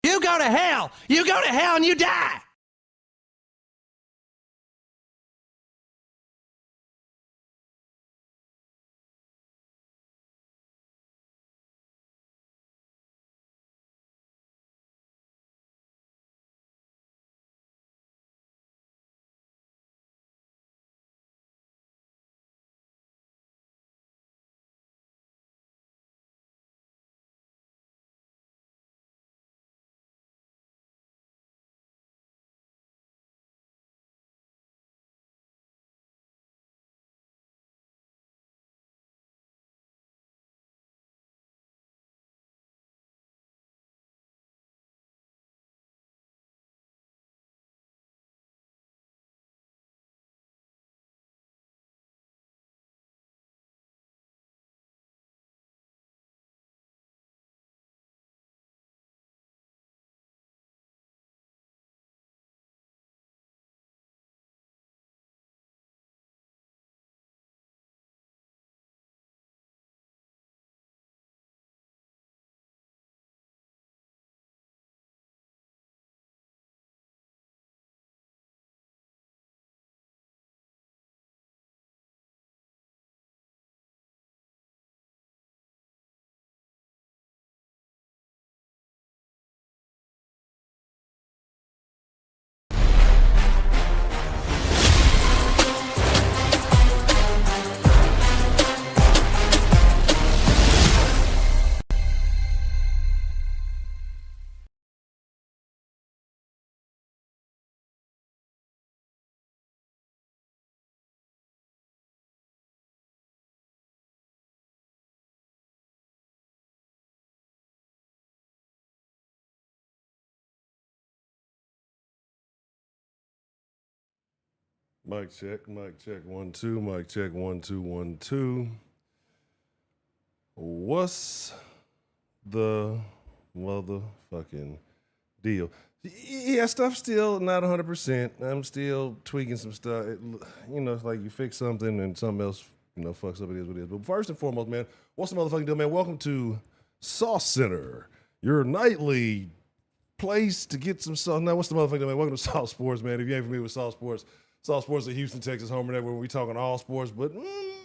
You go to hell. You go to hell and you die. Mic check, mic check, 1 2, mic check, 1 2 1 2. What's the motherfucking deal? Yeah, stuff's still not 100%. I'm still tweaking some stuff. It's like you fix something and something else, fucks up. It is what it is. But first and foremost, man, what's the motherfucking deal, man? Welcome to Sauce Center, your nightly place to get some sauce. Now, what's the motherfucking deal, man? Welcome to Sauce Sports, man. If you ain't familiar with Sauce Sports is Houston, Texas, home and everywhere. We talking all sports, but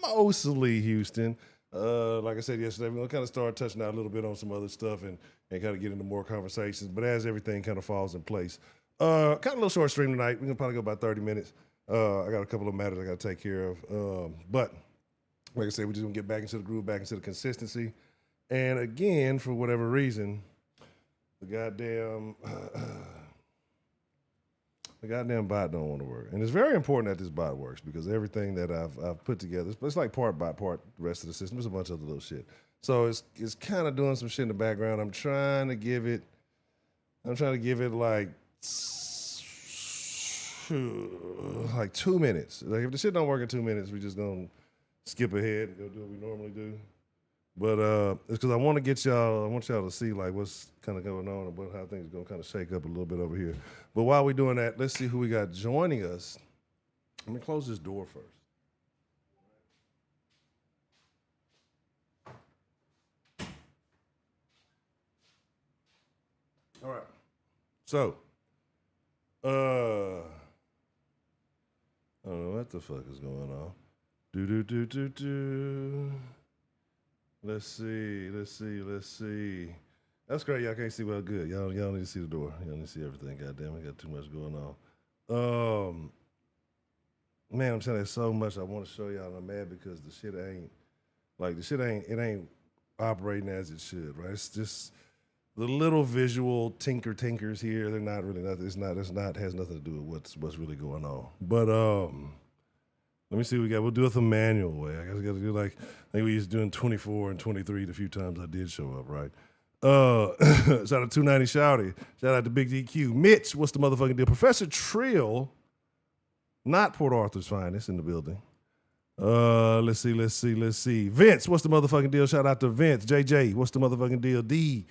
mostly Houston. Like I said yesterday, we're going to kind of start touching out a little bit on some other stuff and kind of get into more conversations. But as everything kind of falls in place, kind of a little short stream tonight. We're going to probably go about 30 minutes. I got a couple of matters I got to take care of. But like I said, we're just going to get back into the groove, back into the consistency. And again, for whatever reason, the goddamn bot don't want to work. And it's very important that this bot works because everything that I've put together, it's like part by part, the rest of the system. There's a bunch of other little shit. So it's kind of doing some shit in the background. I'm trying to give it like 2 minutes. Like if the shit don't work in 2 minutes, we just gonna skip ahead and go do what we normally do. But it's because I want y'all to see like what's kind of going on and how things are going to kind of shake up a little bit over here. But while we're doing that, let's see who we got joining us. Let me close this door first. All right. So, I don't know what the fuck is going on. Let's see. That's great. Y'all can't see well good. Y'all need to see the door. Y'all need to see everything. Goddamn, I got too much going on. Man, I'm telling you so much I want to show y'all. And I'm mad because the shit ain't operating as it should, right? It's just the little visual tinkers here. They're not really nothing. Has nothing to do with what's really going on. But let me see what we got. We'll do it the manual way. I guess we got to do I think we used to doing 24 and 23 the few times I did show up, right? Shout out to 290 Shouty. Shout out to Big DQ. Mitch, what's the motherfucking deal? Professor Trill, not Port Arthur's finest in the building. Let's see. Vince, what's the motherfucking deal? Shout out to Vince. JJ, what's the motherfucking deal? D.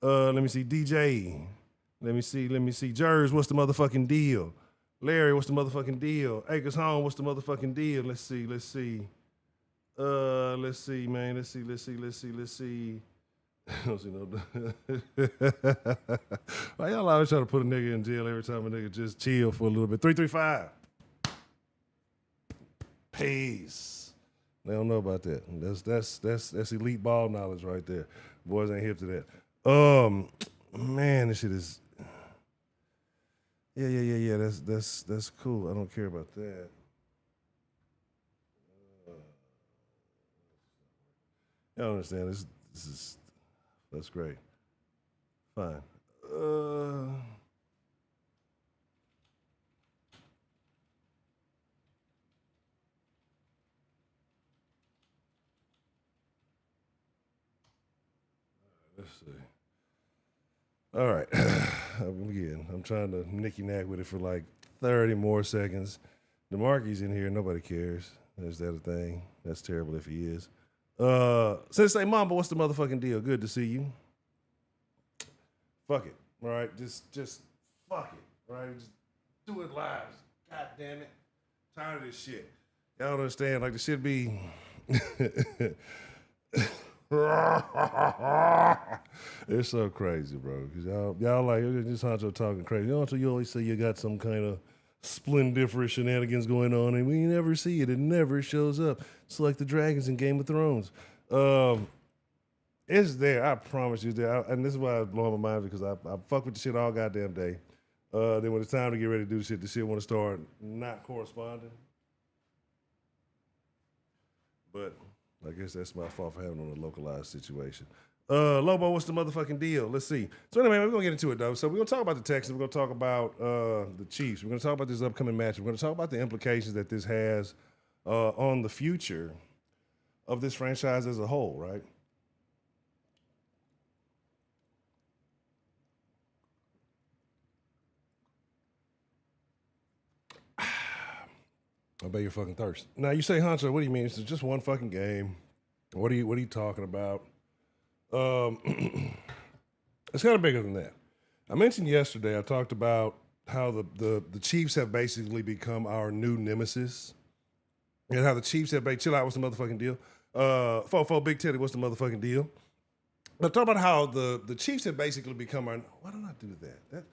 Let me see. DJ. Let me see. Jers, what's the motherfucking deal? Larry, what's the motherfucking deal? Acres Home, what's the motherfucking deal? Let's see, man. Let's see. don't see no. Why y'all always try to put a nigga in jail every time a nigga just chill for a little bit? 335. Peace. They don't know about that. That's elite ball knowledge right there. Boys ain't hip to that. Man, this shit is. Yeah. That's cool. I don't care about that. I don't understand. That's great. Fine. Let's see. All right. I'm trying to nicky-nack with it for like 30 more seconds. DeMarcus in here. Nobody cares. Is that a thing? That's terrible if he is. Sensei Mamba, what's the motherfucking deal? Good to see you. Fuck it. All right. Just fuck it. All right. Just do it live. God damn it. Tired of this shit. Y'all don't understand. Like, the shit be. It's so crazy, bro. Cause y'all like this Honcho talking crazy. You always say you got some kind of splendiferous shenanigans going on, and we never see it. It never shows up. It's like the dragons in Game of Thrones. It's there. I promise you, it's there. And this is why it's blowing my mind, because I fuck with the shit all goddamn day. Then when it's time to get ready to do the shit want to start not corresponding. But I guess that's my fault for having on a localized situation. Lobo, what's the motherfucking deal? Let's see. So anyway, we're going to get into it, though. So we're going to talk about the Texans. We're going to talk about the Chiefs. We're going to talk about this upcoming match. We're going to talk about the implications that this has on the future of this franchise as a whole, right? I bet you're fucking thirsty. Now, you say, Honcho, what do you mean? It's just one fucking game. What are you talking about? It's kind of bigger than that. I mentioned yesterday, I talked about how the Chiefs have basically become our new nemesis. And how the Chiefs have chill out, what's the motherfucking deal? Fofo Big Teddy, what's the motherfucking deal? I talk about how the Chiefs have basically become our. Why don't I do that? That's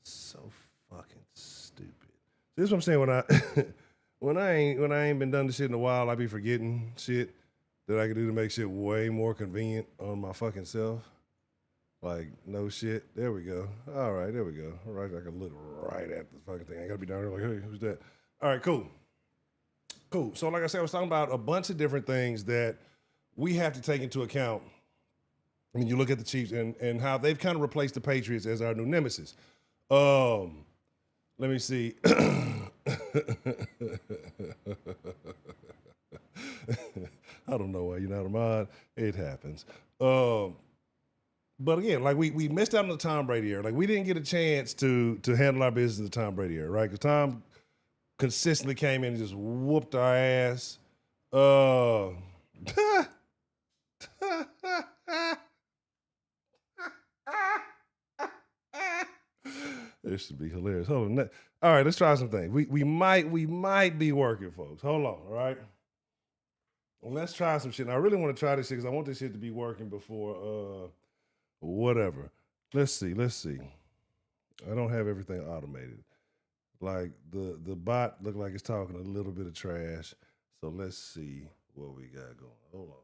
so fucking stupid. This is what I'm saying when I ain't been done this shit in a while, I be forgetting shit that I can do to make shit way more convenient on my fucking self. Like, no shit. There we go. All right, there we go. All right, I can look right at the fucking thing. I gotta be down here like, hey, who's that? All right, cool. Cool. So, like I said, I was talking about a bunch of different things that we have to take into account when you look at the Chiefs and how they've kind of replaced the Patriots as our new nemesis. Let me see. I don't know why you're not a mod. It happens. But again, like we missed out on the Tom Brady era. Like, we didn't get a chance to handle our business in the Tom Brady era, right? Because Tom consistently came in and just whooped our ass. This should be hilarious. Hold on. All right, let's try some things. We might be working, folks. Hold on, all right? Let's try some shit. And I really want to try this shit because I want this shit to be working before whatever. Let's see. I don't have everything automated. Like, the bot look like it's talking a little bit of trash. So let's see what we got going. Hold on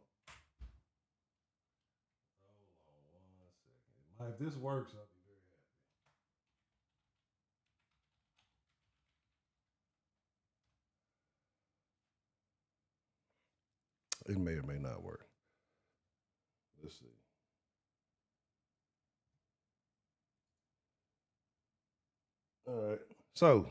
1 second. If this works, I'll be very happy. It may or may not work. Let's see. All right. So,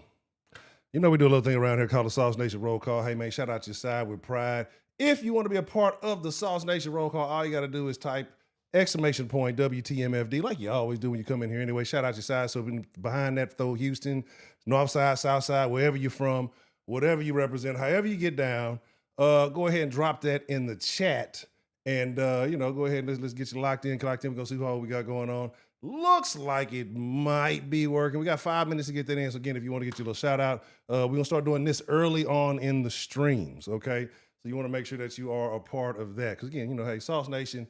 we do a little thing around here called the Sauce Nation Roll Call. Hey, man, shout out your side with pride. If you want to be a part of the Sauce Nation Roll Call, all you got to do is type WTMFD, like you always do when you come in here anyway. Shout out your side. So behind that, throw Houston, North Side, South Side, wherever you're from, whatever you represent, however you get down, go ahead and drop that in the chat. And, go ahead and let's get you locked in. We're going to see what we got going on. Looks like it might be working. We got 5 minutes to get that in. So again, if you want to get your little shout out, we're going to start doing this early on in the streams, okay? So you want to make sure that you are a part of that. Because again, hey, Sauce Nation,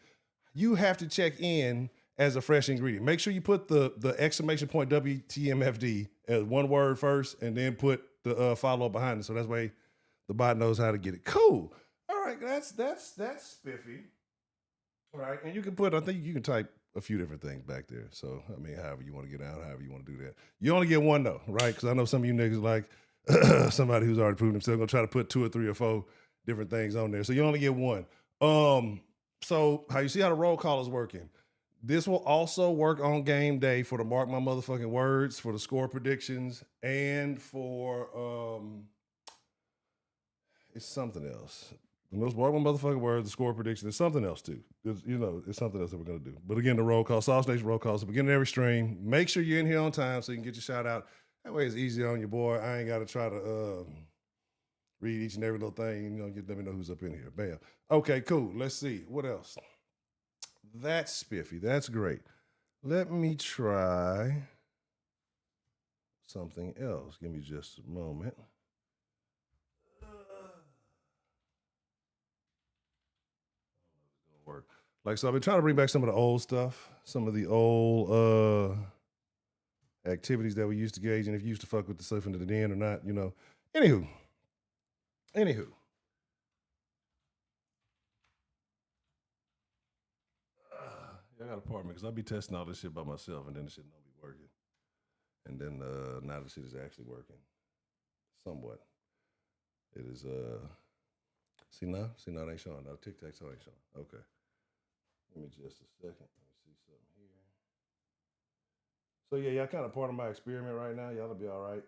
you have to check in as a fresh ingredient. Make sure you put the exclamation point WTMFD as one word first, and then put the follow up behind it. So that's way the bot knows how to get it. Cool. All right, that's spiffy. All right, and you can put. I think you can type a few different things back there. So I mean, however you want to get out, however you want to do that. You only get one though, right? Because I know some of you niggas like somebody who's already proven themselves gonna try to put 2 or 3 or 4 different things on there. So you only get one. So how you see how the roll call is working? This will also work on game day for the mark my motherfucking words, for the score predictions, and for it's something else. The most mark my motherfucking words, the score prediction, is something else too. It's something else that we're gonna do. But again, the roll call, Sauce Nation roll calls, the beginning of every stream. Make sure you're in here on time so you can get your shout out. That way it's easy on your boy. I ain't gotta try to read each and every little thing. Let me know who's up in here. Bam. Okay, cool. Let's see. What else? That's spiffy. That's great. Let me try something else. Give me just a moment. Work. So I've been trying to bring back some of the old stuff, some of the old activities that we used to gauge, and if you used to fuck with the stuff into the den or not, Anywho. I got a partner because I'll be testing all this shit by myself, and then the shit don't be working. And then now the shit is actually working, somewhat. It is see now it ain't showing. Now Tic Tac Toe ain't showing. Okay, let me just a second. Let me see something here. So yeah, y'all kind of part of my experiment right now. Y'all'll be all right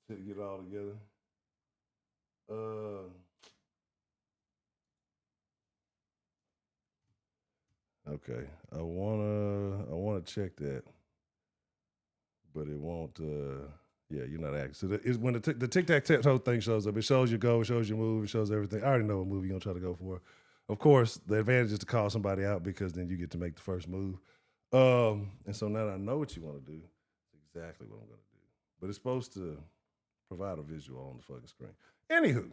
to get it all together. Okay, I wanna check that, but it won't. Yeah, you're not acting. So it's when the tic tac toe thing shows up. It shows your goal, it shows your move, it shows everything. I already know what move you're gonna try to go for. Of course, the advantage is to call somebody out because then you get to make the first move. And so now that I know what you want to do, it's exactly what I'm gonna do. But it's supposed to provide a visual on the fucking screen. Anywho,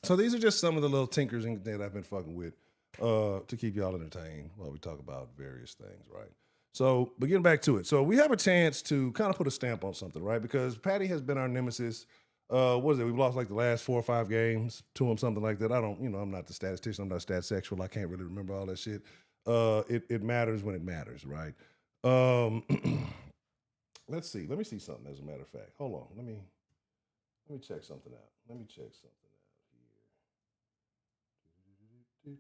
so these are just some of the little tinkers that I've been fucking with to keep y'all entertained while we talk about various things, right? So, but getting back to it. So we have a chance to kind of put a stamp on something, right? Because Patty has been our nemesis. What is it? We've lost like the last 4 or 5 games to him, something like that. I don't, I'm not the statistician. I'm not stat sexual. I can't really remember all that shit. It matters when it matters, right? Let's see. Let me see something, as a matter of fact. Hold on. Let me check something out. Let me check something out here.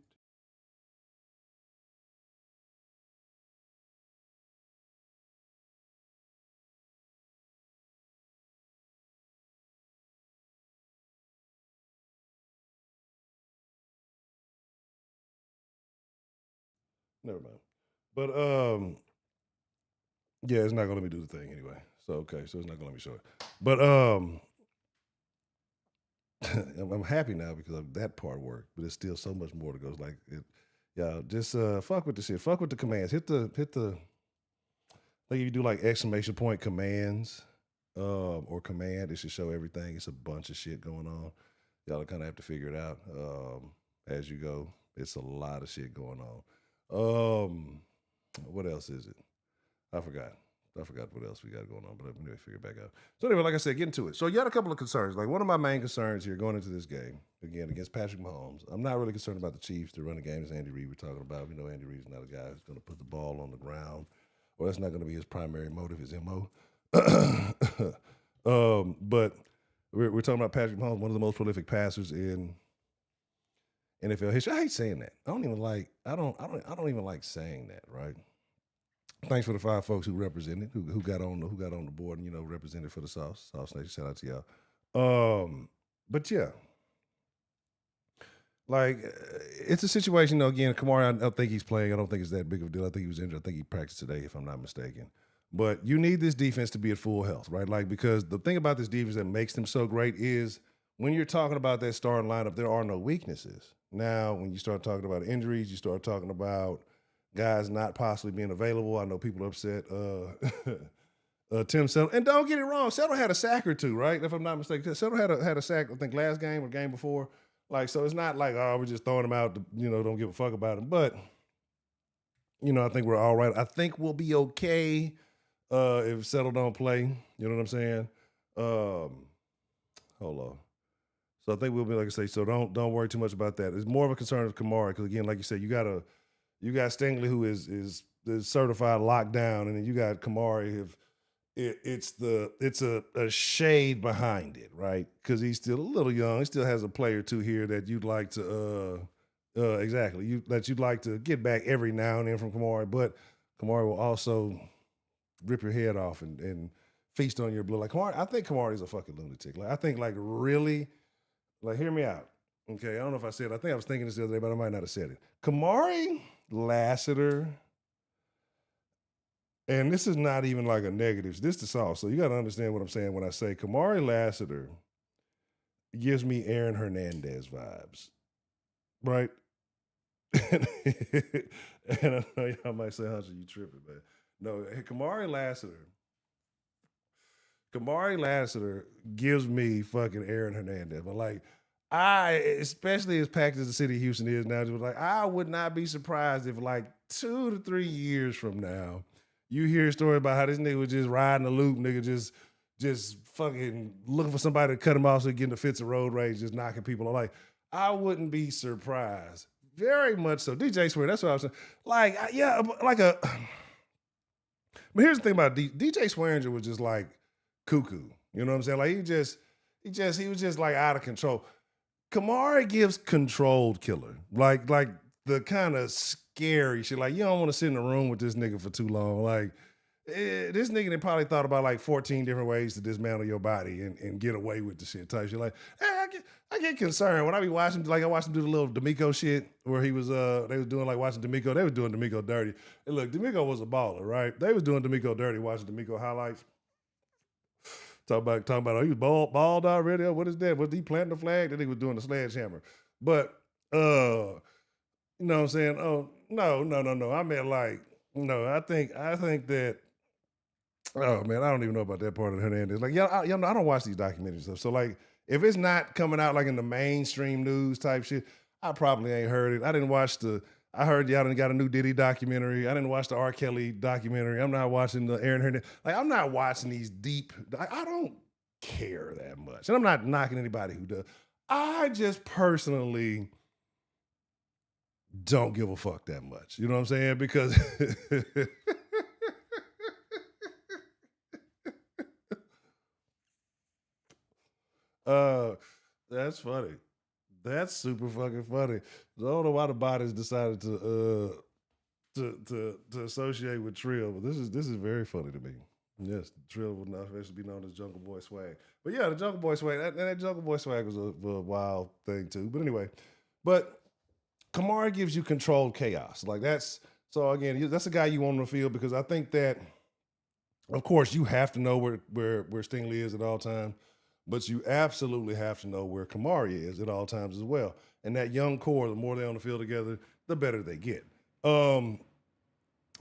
Never mind. But yeah, it's not gonna let me do the thing anyway. So okay, so it's not gonna let me show it. But I'm happy now because of that part worked, but it's still so much more to go. It's like yeah, just fuck with the shit. Fuck with the commands. Hit the like if you do like exclamation point commands or command, it should show everything. It's a bunch of shit going on. Y'all kind of have to figure it out as you go. It's a lot of shit going on. What else is it? I forgot what else we got going on, but let me figure it back out. So anyway, like I said, getting to it. So you had a couple of concerns. Like one of my main concerns here going into this game, again, against Patrick Mahomes, I'm not really concerned about the Chiefs to run the game as Andy Reid we're talking about. We know Andy Reid's not a guy who's going to put the ball on the ground, or that's not going to be his primary motive, his MO. But we're talking about Patrick Mahomes, one of the most prolific passers in NFL history. I hate saying that. I don't even like saying that, right? Thanks for the 5 folks who represented, who got on the board and represented for the Sauce Nation. Shout out to y'all. But yeah, like it's a situation. Again, Kamari, I don't think he's playing. I don't think it's that big of a deal. I think he was injured. I think he practiced today, if I'm not mistaken. But you need this defense to be at full health, right? Like because the thing about this defense that makes them so great is when you're talking about that starting lineup, there are no weaknesses. Now, when you start talking about injuries, you start talking about guys not possibly being available. I know people are upset. Tim Settle, and don't get it wrong, Settle had a sack or 2, right? If I'm not mistaken, Settle had a sack. I think last game or game before. Like, so it's not like we're just throwing him out. Don't give a fuck about him. But I think we're all right. I think we'll be okay if Settle don't play. You know what I'm saying? Hold on. So I think we'll be like I say. So don't worry too much about that. It's more of a concern of Kamara because again, like you said, you got Stingley who is certified lockdown, and then you got Kamara. It's a shade behind it, right? Because he's still a little young. He still has a play or two here that you'd like to you'd like to get back every now and then from Kamara, but Kamara will also rip your head off and feast on your blood. Like Kamara, I think Kamara is a fucking lunatic. Like I think like really, like hear me out. Okay, I don't know if I said it. I think I was thinking this the other day, but I might not have said it. Kamari Lassiter, and this is not even like a negative. This is all. So you got to understand what I'm saying when I say Kamari Lassiter gives me Aaron Hernandez vibes, right? And I know y'all might say, "Hunter, you tripping, man?" No, Kamari Lassiter gives me fucking Aaron Hernandez. But like, especially as packed as the city of Houston is now, just like I would not be surprised if like 2 to 3 years from now, you hear a story about how this nigga was just riding the loop, nigga just fucking looking for somebody to cut him off so he get in the fits of road rage, just knocking people. Like, I wouldn't be surprised. Very much so. DJ Swear, that's what I was saying. Like, yeah, like a. But here's the thing about DJ Swearinger was just like cuckoo. You know what I'm saying? Like he was just like out of control. Kamari gives controlled killer. Like the kind of scary shit. Like you don't want to sit in a room with this nigga for too long. Like this nigga done probably thought about like 14 different ways to dismantle your body and get away with the shit type shit. Like, I get concerned when I be watching, like I watched him do the little D'Amico shit where he was, they was doing like watching D'Amico. They was doing D'Amico dirty. And look, D'Amico was a baller, right? They was doing D'Amico dirty, watching D'Amico highlights. Talking about, oh, he was bald already. Oh, what is that? Was he planting the flag? Then he was doing the sledgehammer. But, you know what I'm saying? Oh, no. I meant like, no, I think that, oh man, I don't even know about that part of Hernandez. Like, I don't watch these documentaries stuff. So like, if it's not coming out like in the mainstream news type shit, I probably ain't heard it. I heard y'all done got a new Diddy documentary. I didn't watch the R. Kelly documentary. I'm not watching the Aaron Hernandez. Like, I'm not watching these deep. I don't care that much. And I'm not knocking anybody who does. I just personally don't give a fuck that much. You know what I'm saying? Because that's funny. That's super fucking funny. I don't know why the bodies decided to associate with Trill, but this is very funny to me. Yes, Trill would not eventually be known as Jungle Boy Swag. But yeah, the Jungle Boy Swag, that Jungle Boy Swag was a wild thing too. But anyway, Kamara gives you controlled chaos. Like so again, that's a guy you want on the field because I think that, of course, you have to know where Stingley is at all times. But you absolutely have to know where Kamari is at all times as well. And that young core, the more they're on the field together, the better they get. But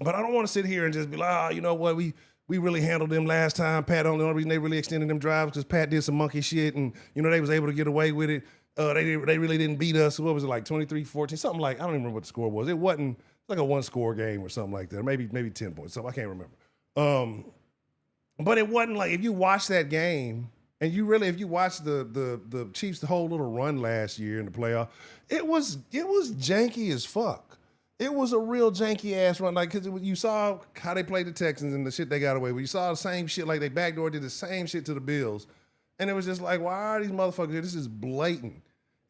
I don't want to sit here and just be like, you know what, we really handled them last time. The only reason they really extended them drives because Pat did some monkey shit and, they was able to get away with it. They really didn't beat us. What was it, like 23-14? Something like, I don't even remember what the score was. It wasn't like a one-score game or something like that. Maybe 10 points. Something, I can't remember. But it wasn't like, if you watch that game, and if you watch the Chiefs' whole little run last year in the playoff, it was janky as fuck. It was a real janky ass run. Like, cause you saw how they played the Texans and the shit they got away with. You saw the same shit, like they backdoor did the same shit to the Bills. And it was just like, why are these motherfuckers here? This is blatant.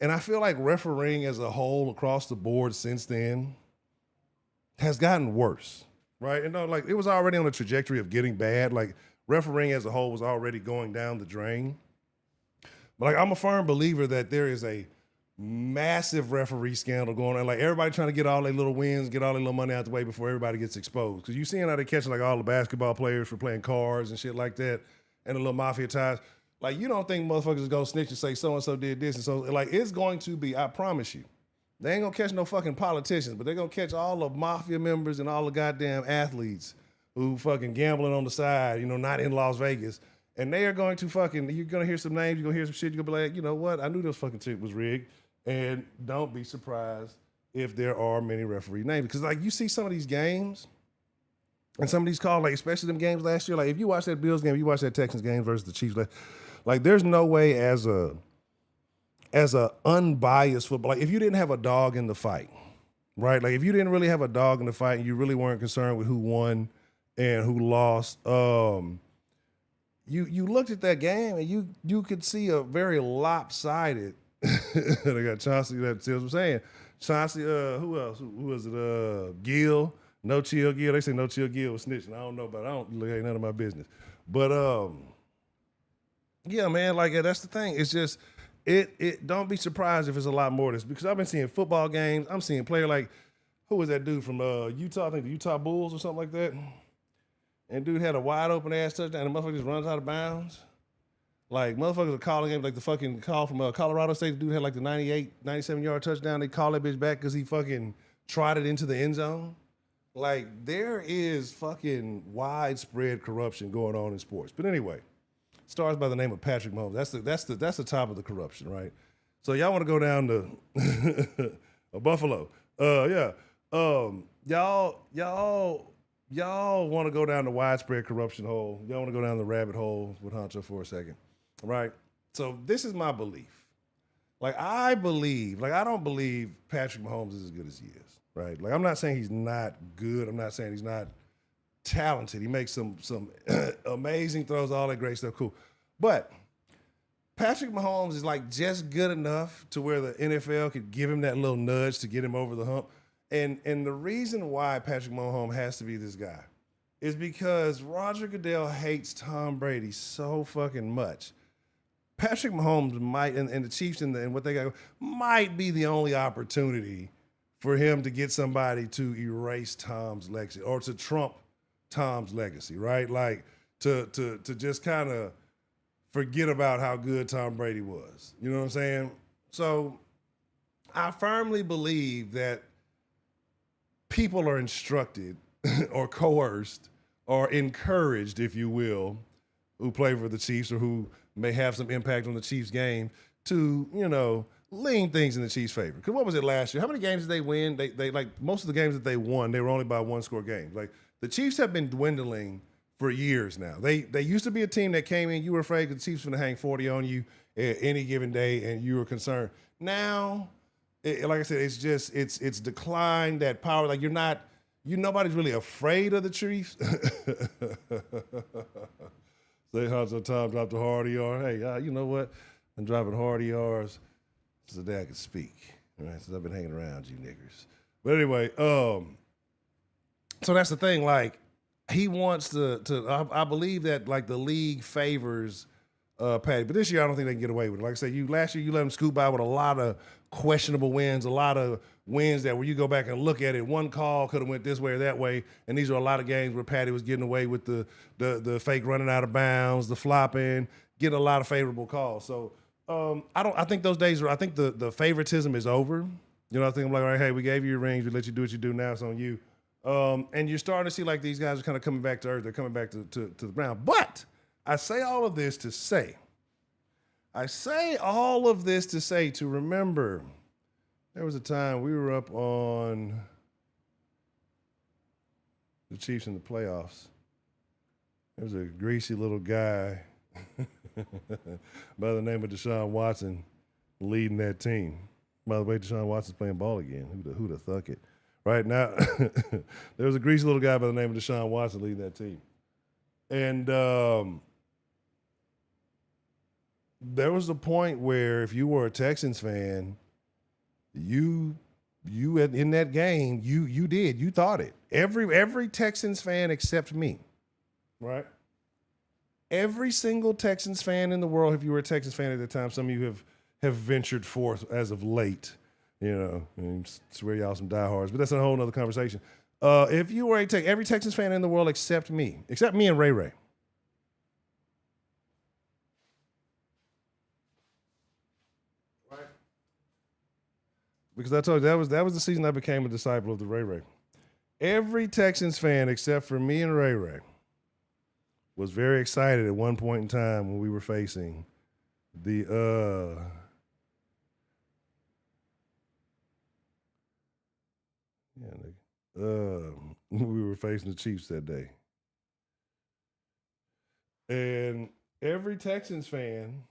And I feel like refereeing as a whole across the board since then has gotten worse, right? And like it was already on a trajectory of getting bad. Like, refereeing as a whole was already going down the drain. But like, I'm a firm believer that there is a massive referee scandal going on. Like, everybody trying to get all their little wins, get all their little money out the way before everybody gets exposed. Because you seeing how they catching like all the basketball players for playing cards and shit like that and the little mafia ties. Like, you don't think motherfuckers is going to snitch and say so-and-so did this and so. Like, it's going to be, I promise you, they ain't going to catch no fucking politicians, but they're going to catch all the mafia members and all the goddamn athletes who fucking gambling on the side, not in Las Vegas. And they are going to you're going to hear some names, you're going to hear some shit, you're going to be like, you know what? I knew this fucking shit was rigged. And don't be surprised if there are many referee names. Because like you see some of these games and some of these calls, like especially them games last year, like if you watch that Bills game, you watch that Texans game versus the Chiefs, like there's no way as a unbiased football, like if you didn't have a dog in the fight, right? Like if you didn't really have a dog in the fight and you really weren't concerned with who won and who lost, you looked at that game and you could see a very lopsided. They got Chauncey. That's what I'm saying. Chauncey. Who else? Who was it? Gill. No Chill Gill. They say No Chill Gill was snitching. I don't know, but I don't look. Ain't none of my business. But yeah, man. Like that's the thing. It's just it. Don't be surprised if it's a lot more of this because I've been seeing football games. I'm seeing player like who was that dude from Utah? I think the Utah Bulls or something like that. And dude had a wide open ass touchdown. And the motherfucker just runs out of bounds. Like, motherfuckers are calling him, like the fucking call from Colorado State. The dude had like the 98, 97-yard touchdown. They call that bitch back because he fucking trotted into the end zone. Like, there is fucking widespread corruption going on in sports. But anyway, stars by the name of Patrick Mahomes. That's the top of the corruption, right? So y'all want to go down to Buffalo. Yeah. Y'all want to go down the widespread corruption hole. Y'all want to go down the rabbit hole with Honcho for a second. Right? So this is my belief. Like, I don't believe Patrick Mahomes is as good as he is, right? Like, I'm not saying he's not good. I'm not saying he's not talented. He makes some amazing throws, all that great stuff, cool. But Patrick Mahomes is, like, just good enough to where the NFL could give him that little nudge to get him over the hump. And the reason why Patrick Mahomes has to be this guy is because Roger Goodell hates Tom Brady so fucking much. Patrick Mahomes might, and the Chiefs and what they got, might be the only opportunity for him to get somebody to erase Tom's legacy or to trump Tom's legacy, right? Like to just kind of forget about how good Tom Brady was. You know what I'm saying? So I firmly believe that people are instructed or coerced or encouraged, if you will, who play for the Chiefs or who may have some impact on the Chiefs game to, lean things in the Chiefs' favor. Because what was it last year? How many games did they win? They like most of the games that they won, they were only by one-score games. Like the Chiefs have been dwindling for years now. They used to be a team that came in, you were afraid the Chiefs were going to hang 40 on you at any given day, and you were concerned. Now, like I said, it's declined that power. Like nobody's really afraid of the Chiefs. Say how Tom dropped a hard ER. Hey, you know what? I'm dropping hard ERs so that I can speak. All right, since I've been hanging around you niggers. But anyway, so that's the thing. Like he wants to. I believe that like the league favors Patty, but this year I don't think they can get away with it. Like I said, last year you let them scoop by with a lot of questionable wins, a lot of wins that when you go back and look at it, one call could have went this way or that way, and these are a lot of games where Patty was getting away with the fake running out of bounds, the flopping, getting a lot of favorable calls. So I think those days I think the favoritism is over. I think I'm like, all right, hey, we gave you your rings, we let you do what you do, now it's on you. And you're starting to see like these guys are kind of coming back to earth, they're coming back to the ground. But I say all of this to say to remember there was a time we were up on the Chiefs in the playoffs. There was a greasy little guy by the name of Deshaun Watson leading that team. By the way, Deshaun Watson's playing ball again. Who'd have thunk it? Right now, there was a greasy little guy by the name of Deshaun Watson leading that team. And there was a point where if you were a Texans fan, you in that game, you thought it. Every Texans fan except me, right? Every single Texans fan in the world, if you were a Texans fan at the time, some of you have ventured forth as of late, and swear y'all some diehards, but that's a whole nother conversation. If you were every Texans fan in the world except me and Ray Ray. Because I told you that was the season I became a disciple of the Ray Ray. Every Texans fan except for me and Ray Ray was very excited at one point in time when we were facing the Yeah, nigga. We were facing the Chiefs that day. And every Texans fan,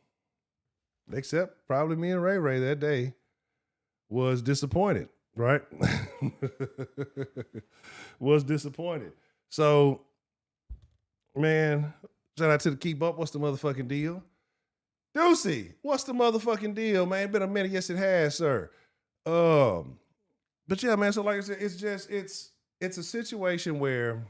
except probably me and Ray Ray that day, was disappointed, right? Was disappointed. So, man, shout out to the Keep Up. What's the motherfucking deal? Deucey, what's the motherfucking deal, man? Been a minute. Yes, it has, sir. But yeah, man, so like I said, it's a situation where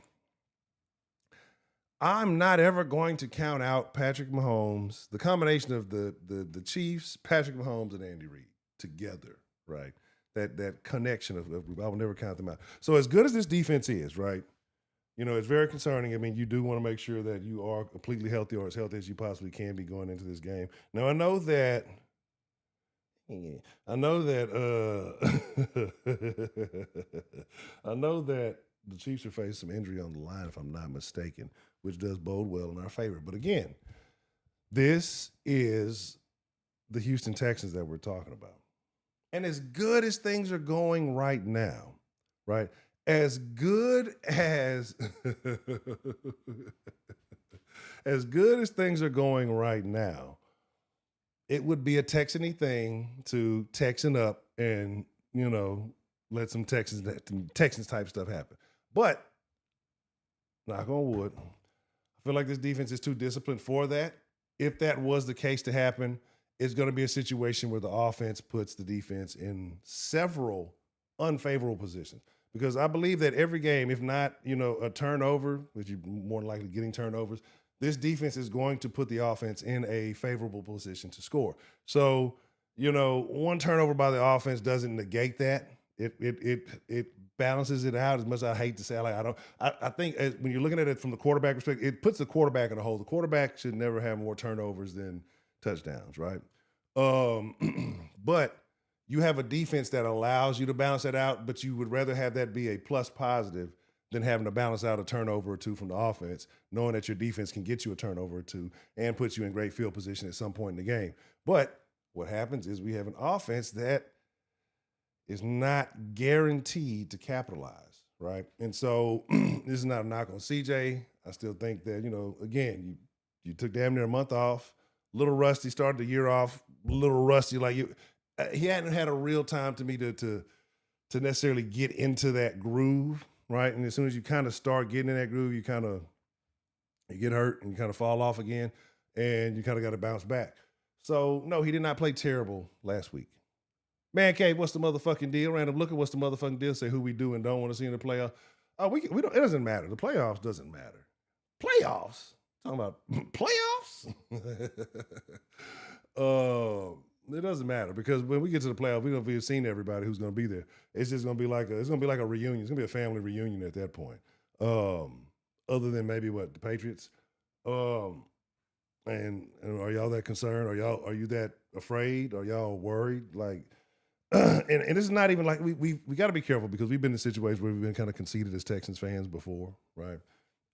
I'm not ever going to count out Patrick Mahomes, the combination of the Chiefs, Patrick Mahomes, and Andy Reid together, right? That connection of I will never count them out. So as good as this defense is, right? You know, it's very concerning. I mean, you do want to make sure that you are completely healthy or as healthy as you possibly can be going into this game. Now, I know that I know that the Chiefs are facing some injury on the line, if I'm not mistaken, which does bode well in our favor. But again, this is the Houston Texans that we're talking about. And as good as things are going right now, right? As good as as good as things are going right now, it would be a Texan-y thing to Texan up and, you know, let some Texans type stuff happen. But, knock on wood, I feel like this defense is too disciplined for that. If that was the case to happen, it's going to be a situation where the offense puts the defense in several unfavorable positions. Because I believe that every game, if not, you know, a turnover, which you're more than likely getting turnovers, this defense is going to put the offense in a favorable position to score. So, you know, one turnover by the offense doesn't negate that. It balances it out. As much as I hate to say, I think when you're looking at it from the quarterback perspective, it puts the quarterback in a hole. The quarterback should never have more turnovers than touchdowns, right? But you have a defense that allows you to balance that out, but you would rather have that be a plus positive than having to balance out a turnover or two from the offense, knowing that your defense can get you a turnover or two and put you in great field position at some point in the game. But what happens is we have an offense that is not guaranteed to capitalize, right? And so this is not a knock on CJ. I still think that, you know, again, you took damn near a month off, a little rusty, started the year off, a little rusty. Like he hadn't had a real time to me to necessarily get into that groove, right? And as soon as you kind of start getting in that groove, you get hurt and you kind of fall off again, and you kind of got to bounce back. So no, he did not play terrible last week. Man cave, what's the motherfucking deal? Random look at what's the motherfucking deal. Say who we do and don't want to see in the playoffs. We don't. It doesn't matter. The playoffs doesn't matter. Playoffs. Talking about playoffs. It doesn't matter because when we get to the playoffs, we don't have seen everybody who's going to be there. It's just going to be like a reunion. It's going to be a family reunion at that point. Other than maybe the Patriots. And are y'all that concerned? Are you that afraid? Are y'all worried? Like, and this is not even like we got to be careful because we've been in situations where we've been kind of conceited as Texans fans before, right?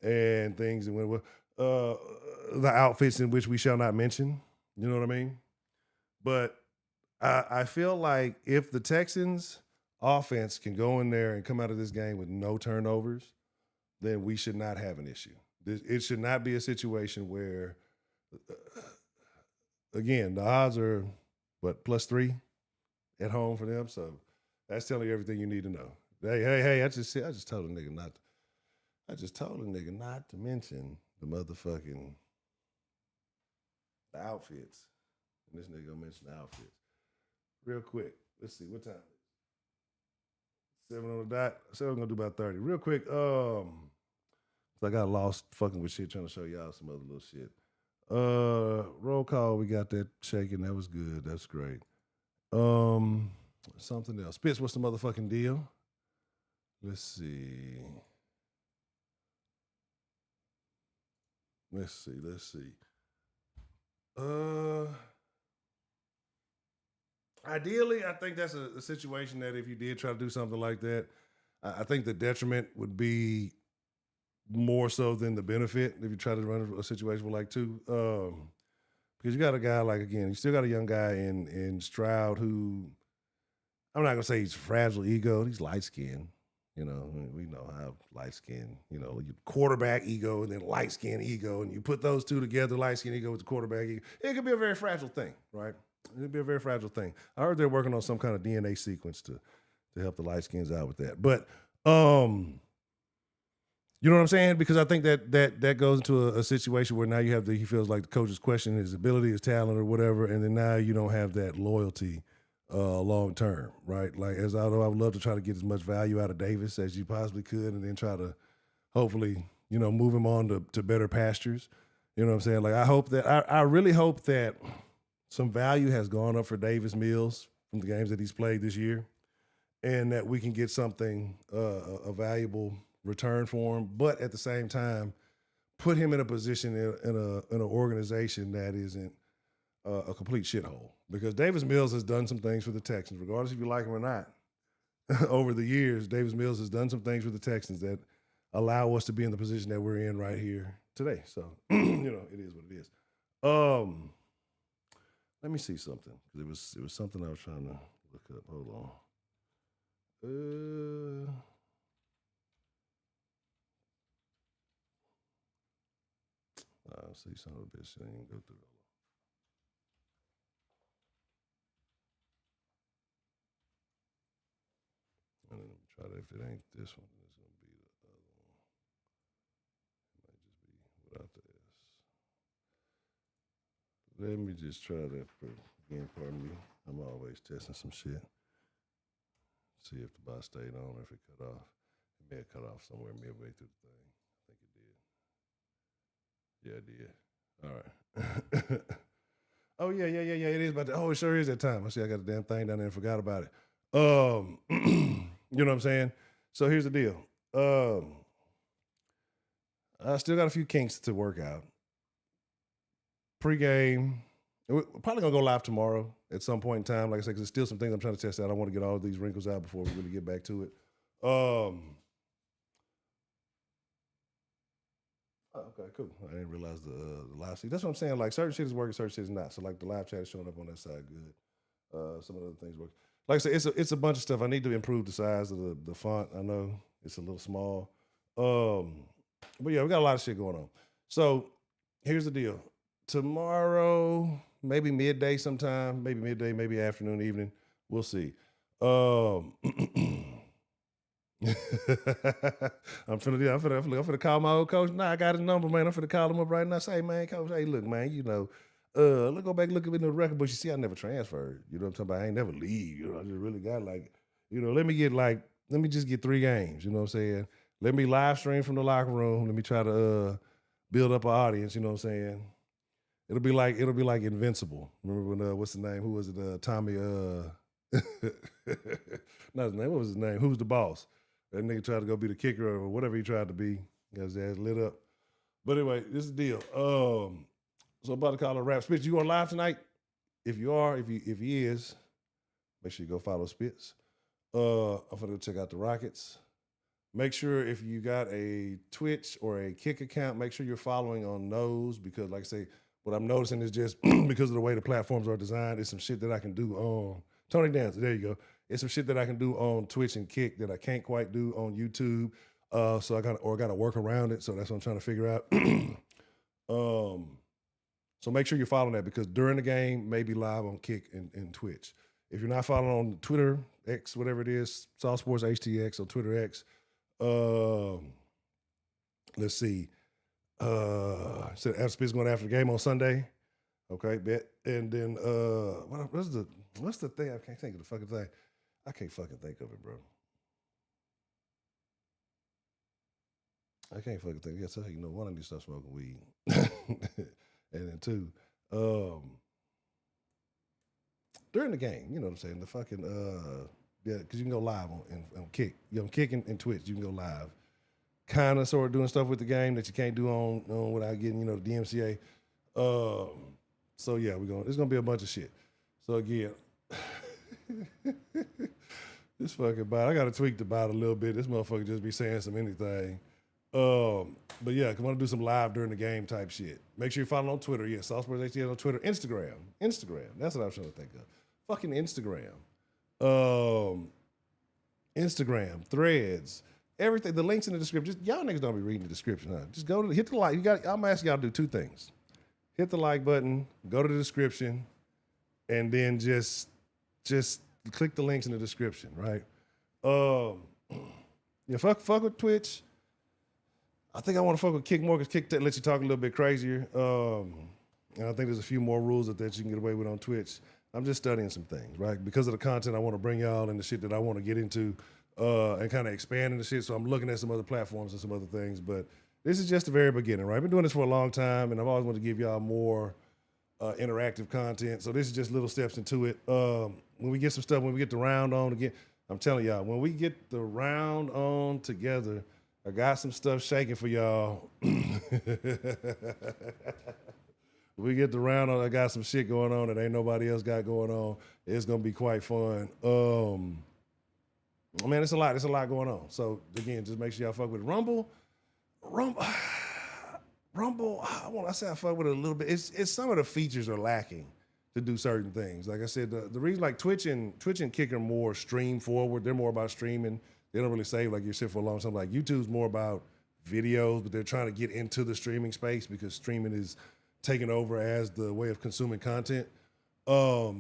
And things and when the outfits in which we shall not mention. You know what I mean? But I feel like if the Texans offense can go in there and come out of this game with no turnovers, then we should not have an issue. It should not be a situation where, again, the odds are +3 at home for them. So that's telling you everything you need to know. Hey! I just told a nigga not. I just told a nigga not to mention the motherfucking the outfits. And this nigga gonna mention the outfits. Real quick. Let's see, what time? 7 on the dot. I said I'm gonna do about 30. Real quick, so I got lost fucking with shit trying to show y'all some other little shit. Roll call, we got that shaking. That was good. That's great. Something else. Spitz, what's the motherfucking deal? Let's see. Ideally, I think that's a situation that if you did try to do something like that, I think the detriment would be more so than the benefit if you try to run a situation with like two. Because you got a guy like, again, you still got a young guy in Stroud who, I'm not going to say he's fragile ego. He's light-skinned. You know, we know how light skin, you know, you quarterback ego and then light skin ego, and you put those two together, light skin ego with the quarterback ego. It could be a very fragile thing, right? It could be a very fragile thing. I heard they're working on some kind of DNA sequence to help the light skins out with that. But you know what I'm saying? Because I think that goes into a situation where now you have he feels like the coach is questioning his ability, his talent, or whatever, and then now you don't have that loyalty long term, right? Like, although I would love to try to get as much value out of Davis as you possibly could, and then try to hopefully, you know, move him on to better pastures. You know what I'm saying? Like, I really hope that some value has gone up for Davis Mills from the games that he's played this year, and that we can get something, a valuable return for him, but at the same time, put him in a position in an organization that isn't a complete shithole. Because Davis Mills has done some things for the Texans, regardless if you like him or not. Over the years, Davis Mills has done some things for the Texans that allow us to be in the position that we're in right here today. So, you know, it is what it is. Let me see something, because it was something I was trying to look up. Hold on. See, son of a bitch, I ain't go through it. And then let me try that. If it ain't this one, it's gonna be the other one. It might just be without the S. Let me just try that again. Pardon me. I'm always testing some shit. See if the bot stayed on or if it cut off. It may have cut off somewhere midway through the thing. I think it did. Yeah, it did. All right. Oh, yeah. It is about that. Oh, it sure is that time. I see I got the damn thing down there and forgot about it. You know what I'm saying? So here's the deal. I still got a few kinks to work out. Pre-game, we're probably going to go live tomorrow at some point in time. Like I said, because there's still some things I'm trying to test out. I want to get all of these wrinkles out before we really get back to it. Okay, cool. I didn't realize the live feed. That's what I'm saying. Like, certain shit is working, certain shit is not. So, like, the live chat is showing up on that side good. Some of the other things work. Like I said, it's a bunch of stuff. I need to improve the size of the font. I know it's a little small. But yeah, we got a lot of shit going on. So here's the deal. Tomorrow, maybe midday sometime, maybe afternoon, evening. We'll see. I'm finna call my old coach. Nah, I got his number, man. I'm finna call him up right now. Say, hey, man, coach, hey, look, man, you know, let's go back, look up in the record book. You see, I never transferred. You know what I'm talking about? I ain't never leave. You know, I just really got like, you know, let me just get 3 games. You know what I'm saying? Let me live stream from the locker room. Let me try to build up an audience. You know what I'm saying? It'll be like Invincible. Remember when what's the name? Who was it? Tommy. Not his name. What was his name? Who's the boss? That nigga tried to go be the kicker or whatever he tried to be. Got his ass lit up. But anyway, this is the deal. So I'm about to call it a wrap. Spitz, you going live tonight? If you are, if he is, make sure you go follow Spitz. I'm gonna go check out the Rockets. Make sure if you got a Twitch or a Kick account, make sure you're following on those, because like I say, what I'm noticing is just because of the way the platforms are designed, it's some shit that I can do on Tony Dancer. There you go. It's some shit that I can do on Twitch and Kick that I can't quite do on YouTube. So I gotta work around it. So that's what I'm trying to figure out. So make sure you're following that, because during the game, maybe live on Kick and Twitch. If you're not following on Twitter, X, whatever it is, South Sports HTX or Twitter X, let's see. So after Spitz going after the game on Sunday. Okay, bet. And then what's the thing? I can't think of the fucking thing. I can't fucking think of it, bro. I can't fucking think. Yes, you know, one, I need to stop smoking weed. And then 2, during the game, you know what I'm saying? The fucking yeah, because you can go live on Kick. You know, Kick and Twitch, you can go live. Kind of sort of doing stuff with the game that you can't do on without getting, you know, the DMCA. So yeah, it's gonna be a bunch of shit. So again, this fucking bot, I gotta tweak the bot a little bit. This motherfucker just be saying some anything. But yeah, I want to do some live during the game type shit. Make sure you follow on Twitter. Yeah, South Sports HTS on Twitter. Instagram. That's what I was trying to think of. Fucking Instagram. Instagram, Threads, everything. The links in the description. Just, y'all niggas don't be reading the description, huh? Just go to hit the like. I'm asking y'all to do two things. Hit the like button, go to the description, and then just click the links in the description, right? Yeah, fuck with Twitch. I think I want to fuck with Kick more because Kick lets you talk a little bit crazier. And I think there's a few more rules that you can get away with on Twitch. I'm just studying some things, right? Because of the content I want to bring y'all and the shit that I want to get into and kind of expand into shit. So I'm looking at some other platforms and some other things. But this is just the very beginning, right? I've been doing this for a long time, and I've always wanted to give y'all more interactive content. So this is just little steps into it. When we get some stuff, when we get the round on again, I'm telling y'all, when we get the round on together, I got some stuff shaking for y'all. We get the round on, I got some shit going on that ain't nobody else got going on. It's gonna be quite fun. Man, it's a lot going on. So again, just make sure y'all fuck with it. Rumble, I say I fuck with it a little bit. It's some of the features are lacking to do certain things. Like I said, the reason like Twitch and Kick are more stream forward. They're more about streaming. They don't really save like your shit for a long time. Like YouTube's more about videos, but they're trying to get into the streaming space because streaming is taking over as the way of consuming content. But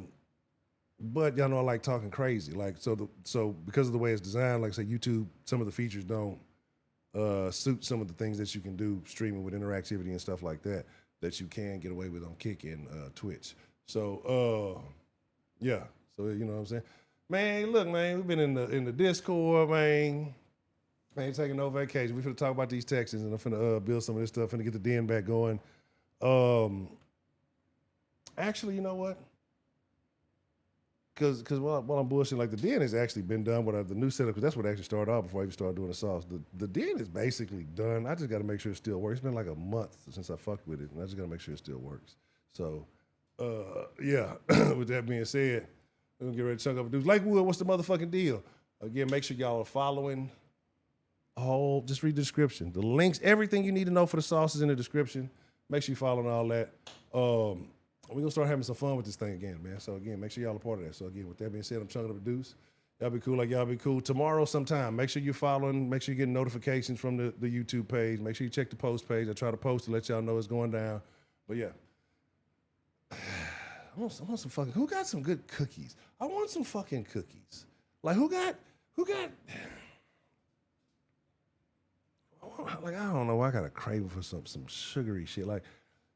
y'all know I like talking crazy. Like so because of the way it's designed, like I say, YouTube, some of the features don't suit some of the things that you can do streaming with interactivity and stuff like that you can get away with on Kick and Twitch. So yeah. So you know what I'm saying? Man, look, man, we've been in the Discord, man. Man, taking no vacation. We finna talk about these Texans, and I'm finna build some of this stuff, finna get the den back going. Actually, you know what? Because while I'm bullshitting, like the den has actually been done with the new setup, because that's what actually started off before I even started doing the sauce. The den is basically done. I just got to make sure it still works. It's been like a month since I fucked with it, and I just got to make sure it still works. So, yeah, with that being said, we're going to get ready to chunk up dudes. Lakewood, what's the motherfucking deal? Again, make sure y'all are following. Just read the description. The links, everything you need to know for the sauce is in the description. Make sure you follow all that. We're going to start having some fun with this thing again, man. So, again, make sure y'all are part of that. So, again, with that being said, I'm chunking up a deuce. Y'all be cool like y'all be cool. Tomorrow sometime, make sure you're following. Make sure you're getting notifications from the YouTube page. Make sure you check the post page. I try to post to let y'all know it's going down. But, yeah. I want some fucking, who got some good cookies? I want some fucking cookies. Like, who got, like, I don't know, I got a craving for some sugary shit. Like,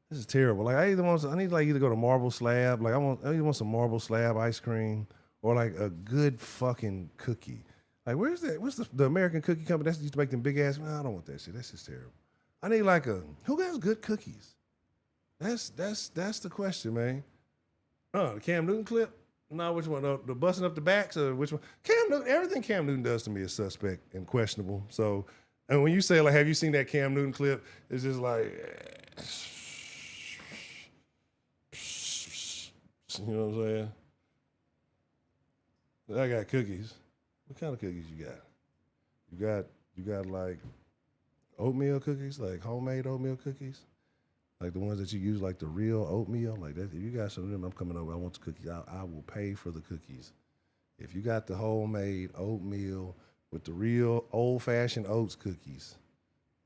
this is terrible. Like, I need to either go to Marble Slab, like, I either want some Marble Slab ice cream or like a good fucking cookie. Like, what's the American cookie company that used to make them big ass, I don't want that shit. That's just terrible. I need like who got good cookies? That's the question, man. The Cam Newton clip? No, which one? The busting up the backs or which one? Cam Newton, everything Cam Newton does to me is suspect and questionable. So, and when you say, like, have you seen that Cam Newton clip? It's just like, you know what I'm saying? I got cookies. What kind of cookies you got? You got like oatmeal cookies, like homemade oatmeal cookies? Like the ones that you use, like the real oatmeal, like that. If you got some of them, I'm coming over. I want the cookies. I will pay for the cookies. If you got the homemade oatmeal with the real old-fashioned oats cookies,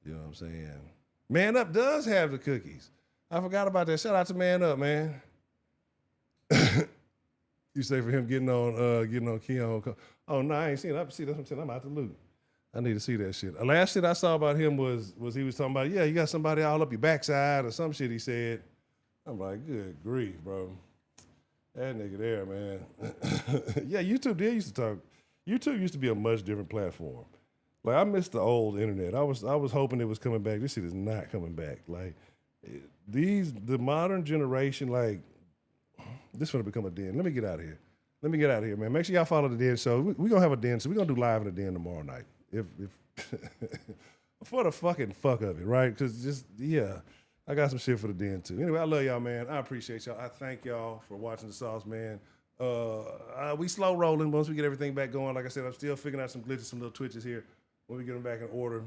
you know what I'm saying? Man Up does have the cookies. I forgot about that. Shout out to Man Up, man. You say for him getting on Keon. Oh no, I ain't seen it. See, that's what I'm saying. I'm out to loot. I need to see that shit. The last shit I saw about him was he was talking about, yeah, you got somebody all up your backside or some shit he said. I'm like, good grief, bro. That nigga there, man. Yeah, YouTube used to be a much different platform. Like, I missed the old internet. I was hoping it was coming back. This shit is not coming back. Like, the modern generation, like, this is gonna become a den. Let me get out of here. Man. Make sure y'all follow the Den Show. We're gonna have a Den, so we're gonna do live in the Den tomorrow night. If for the fucking fuck of it, right? Because just, yeah, I got some shit for the Den too. Anyway, I love y'all, man. I appreciate y'all. I thank y'all for watching the sauce, man. We slow rolling once we get everything back going. Like I said, I'm still figuring out some glitches, some little twitches here. When we get them back in order,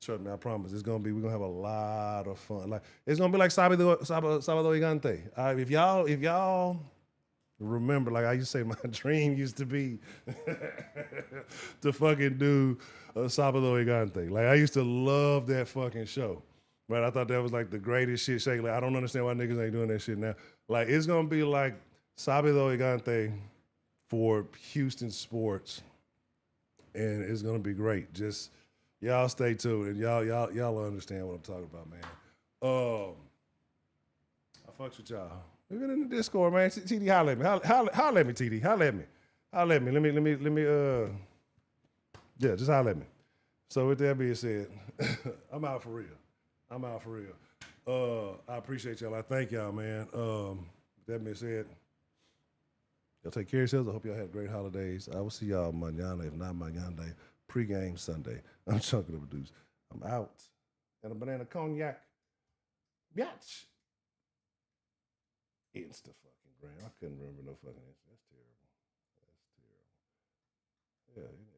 trust me, I promise, we're gonna have a lot of fun. Like, it's gonna be like Sábado Gigante. If y'all remember, like I used to say, my dream used to be to fucking do a Sábado Gigante. Like I used to love that fucking show. But I thought that was like the greatest shit shake. Like I don't understand why niggas ain't doing that shit now. Like it's gonna be like Sábado Gigante for Houston sports. And it's gonna be great. Just y'all stay tuned and y'all understand what I'm talking about, man. I fucks with y'all. We've been in the Discord, man. TD, holla at me. Holla at me, TD. Holla at me. Holla at me. Let me yeah, just holla at me. So with that being said, I'm out for real. I appreciate y'all. I thank y'all, man. With that being said, y'all take care of yourselves. I hope y'all have great holidays. I will see y'all mañana, if not mañana, pregame Sunday. I'm Chunking Up Deuce. I'm out. And a banana cognac. Biatch. Insta fucking gram. I couldn't remember no fucking answer. That's terrible. Yeah.